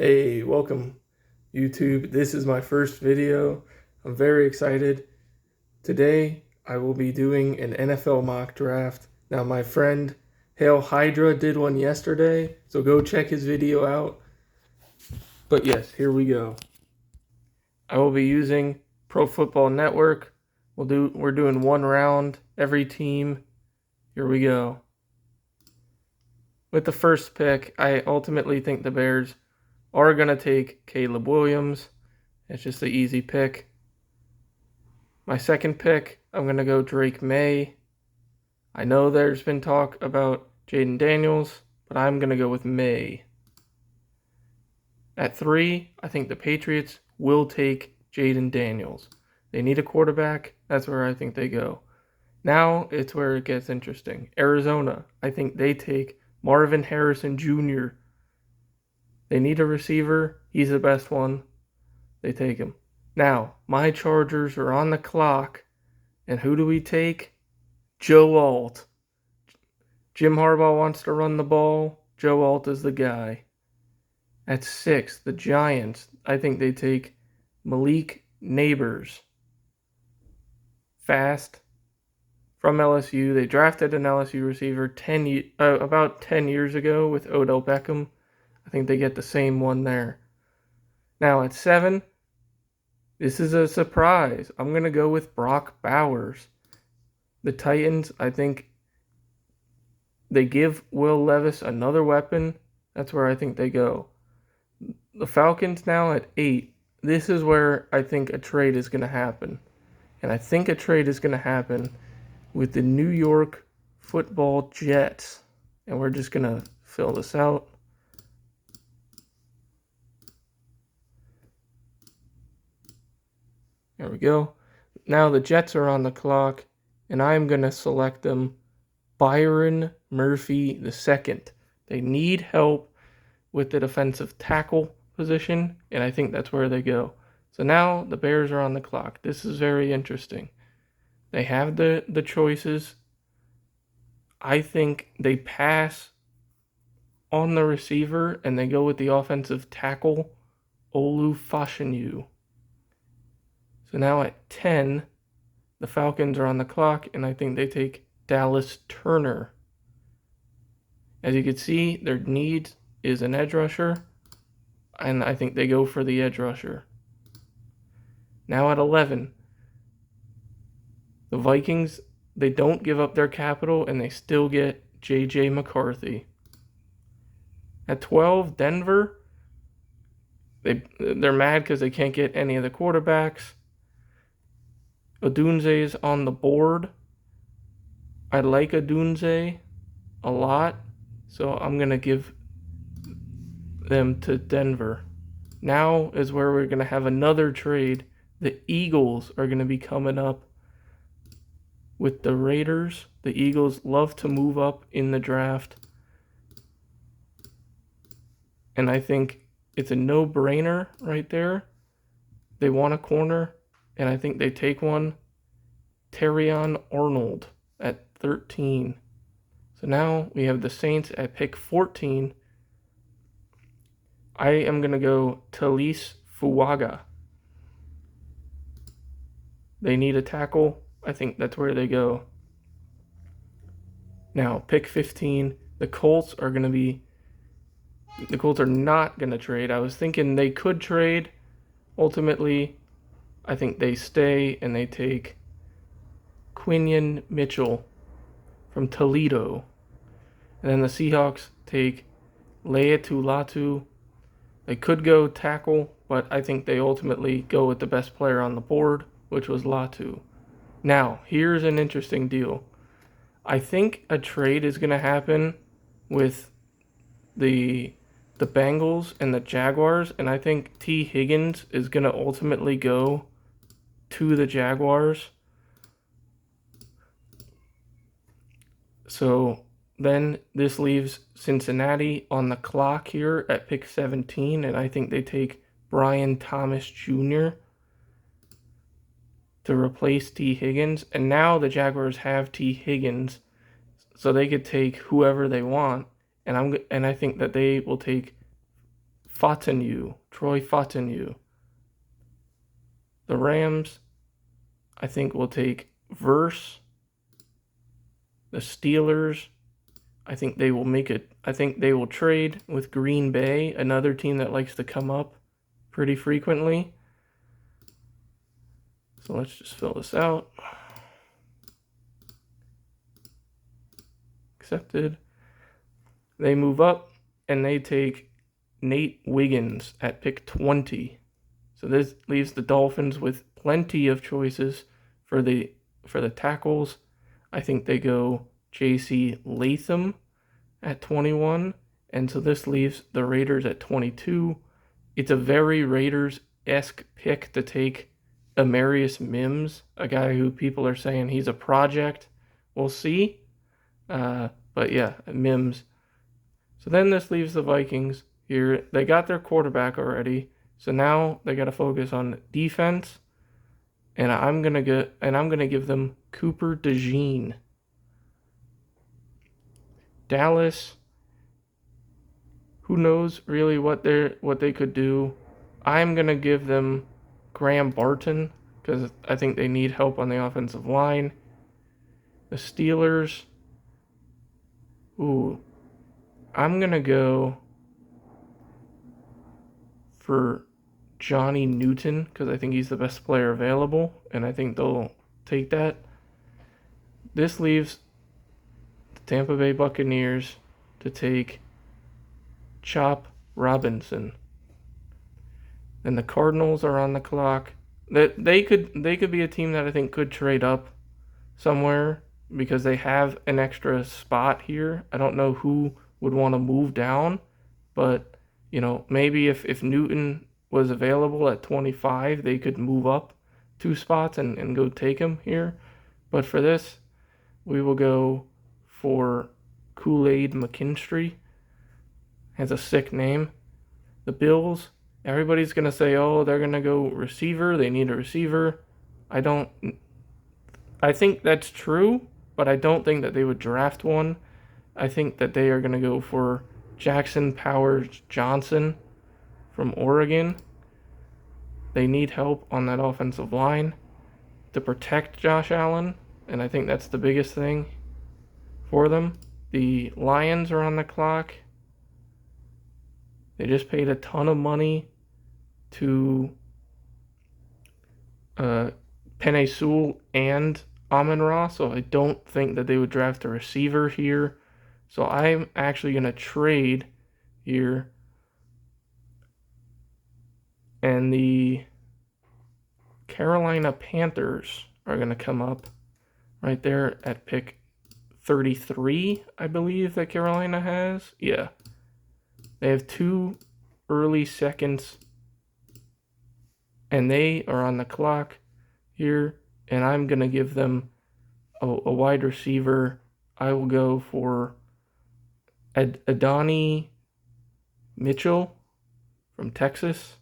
Hey, welcome YouTube. This is my first video. I'm very excited. Today I will be doing an NFL mock draft. Now my friend Hydra did one yesterday, so go check his video out. But yes, here we go. I will be using Pro Football Network. We're doing one round every team. Here we go. With the first pick, I ultimately think the Bears are going to take Caleb Williams. It's just an easy pick. My second pick, I'm going to go Drake May. I know there's been talk about Jaden Daniels, but I'm going to go with May. At 3, I think the Patriots will take Jaden Daniels. They need a quarterback. That's where I think they go. Now it's where it gets interesting. Arizona, I think they take Marvin Harrison Jr. They need a receiver. He's the best one. They take him. Now, my Chargers are on the clock. And who do we take? Joe Alt. Jim Harbaugh wants to run the ball. Joe Alt is the guy. At 6, the Giants. I think they take Malik Neighbors. Fast. From LSU. They drafted an LSU receiver about 10 years ago with Odell Beckham. I think they get the same one there. Now at 7, this is a surprise. I'm going to go with Brock Bowers. The Titans, I think they give Will Levis another weapon. That's where I think they go. The Falcons now at 8. This is where I think a trade is going to happen. And I think a trade is going to happen with the New York Football Jets. And we're just going to fill this out. There we go. Now the Jets are on the clock, and I'm going to select them Byron Murphy II. They need help with the defensive tackle position, and I think that's where they go. So now the Bears are on the clock. This is very interesting. They have the choices. I think they pass on the receiver, and they go with the offensive tackle, Olu Fashanu. So now at 10, the Falcons are on the clock, and I think they take Dallas Turner. As you can see, their need is an edge rusher, and I think they go for the edge rusher. Now at 11, the Vikings, they don't give up their capital, and they still get J.J. McCarthy. At 12, Denver, they're mad because they can't get any of the quarterbacks. Odunze is on the board. I like Odunze a lot, so I'm going to give them to Denver. Now is where we're going to have another trade. The Eagles are going to be coming up with the Raiders. The Eagles love to move up in the draft. And I think it's a no-brainer right there. They want a corner, and I think they take one. Terrion Arnold at 13. So now we have the Saints at pick 14. I am going to go Talise Fuaga. They need a tackle. I think that's where they go. Now, pick 15. The Colts are not going to trade. I was thinking they could trade. Ultimately, I think they stay and they take Quinion Mitchell from Toledo. And then the Seahawks take Leatu Latu. They could go tackle, but I think they ultimately go with the best player on the board, which was Latu. Now, here's an interesting deal. I think a trade is going to happen with the Bengals and the Jaguars, and I think T. Higgins is going to ultimately go to the Jaguars. So then this leaves Cincinnati on the clock here at pick 17, and I think they take Brian Thomas Jr. to replace T. Higgins. And now the Jaguars have T. Higgins, so they could take whoever they want. And I think that they will take Troy Fautanu. The Rams, I think, will take Verse. The Steelers, I think they will make it. I think they will trade with Green Bay, another team that likes to come up pretty frequently. So let's just fill this out. Accepted. They move up and they take Nate Wiggins at pick 20. So this leaves the Dolphins with plenty of choices for the tackles. I think they go J.C. Latham at 21, and so this leaves the Raiders at 22. It's a very Raiders-esque pick to take Amarius Mims, a guy who people are saying he's a project. We'll see. But yeah, Mims. So then this leaves the Vikings here. They got their quarterback already, so now they got to focus on defense. And I'm gonna give them Cooper DeJean. Dallas, who knows really what they could do. I'm gonna give them Graham Barton because I think they need help on the offensive line. The Steelers, I'm gonna go for Johnny Newton because I think he's the best player available, and I think they'll take that. This leaves the Tampa Bay Buccaneers to take Chop Robinson. And the Cardinals are on the clock. They could be a team that I think could trade up somewhere because they have an extra spot here. I don't know who would want to move down, but maybe if Newton was available at 25, they could move up 2 spots and go take him here. But for this, we will go for Kool-Aid McKinstry. Has a sick name. The Bills, everybody's going to say, oh, they're going to go receiver. They need a receiver. I think that's true, but I don't think that they would draft one. I think that they are going to go for Jackson Powers Johnson from Oregon. They need help on that offensive line to protect Josh Allen, and I think that's the biggest thing for them. The Lions are on the clock. They just paid a ton of money to Penei Sewell and Amon-Ra, so I don't think that they would draft a receiver here. So I'm actually going to trade here. And the Carolina Panthers are going to come up right there at pick 33, I believe that Carolina has. Yeah. They have 2 early seconds, and they are on the clock here, and I'm going to give them a wide receiver. I will go for Adonai Mitchell from Texas.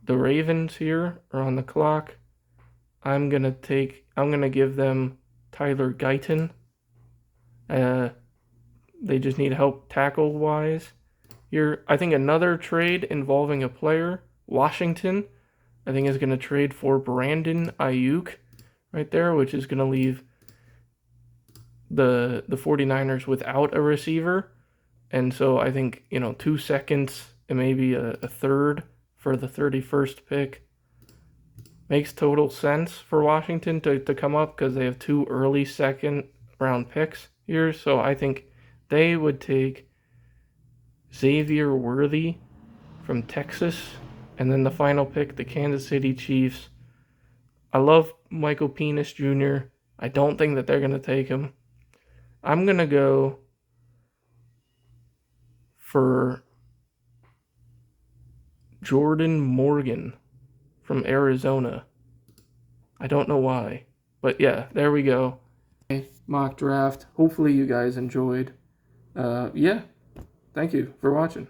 The Ravens here are on the clock. I'm going to give them Tyler Guyton. They just need help tackle-wise. Here, I think another trade involving a player, Washington, I think is going to trade for Brandon Ayuk right there, which is going to leave the 49ers without a receiver. And so I think, 2 seconds and maybe a third for the 31st pick makes total sense for Washington to come up because they have 2 early second round picks here. So I think they would take Xavier Worthy from Texas, and then the final pick, the Kansas City Chiefs. I love Michael Penix Jr. I don't think that they're going to take him. I'm going to go for Jordan Morgan from Arizona. I don't know why, but yeah, there we go. Mock draft. Hopefully you guys enjoyed. Thank you for watching.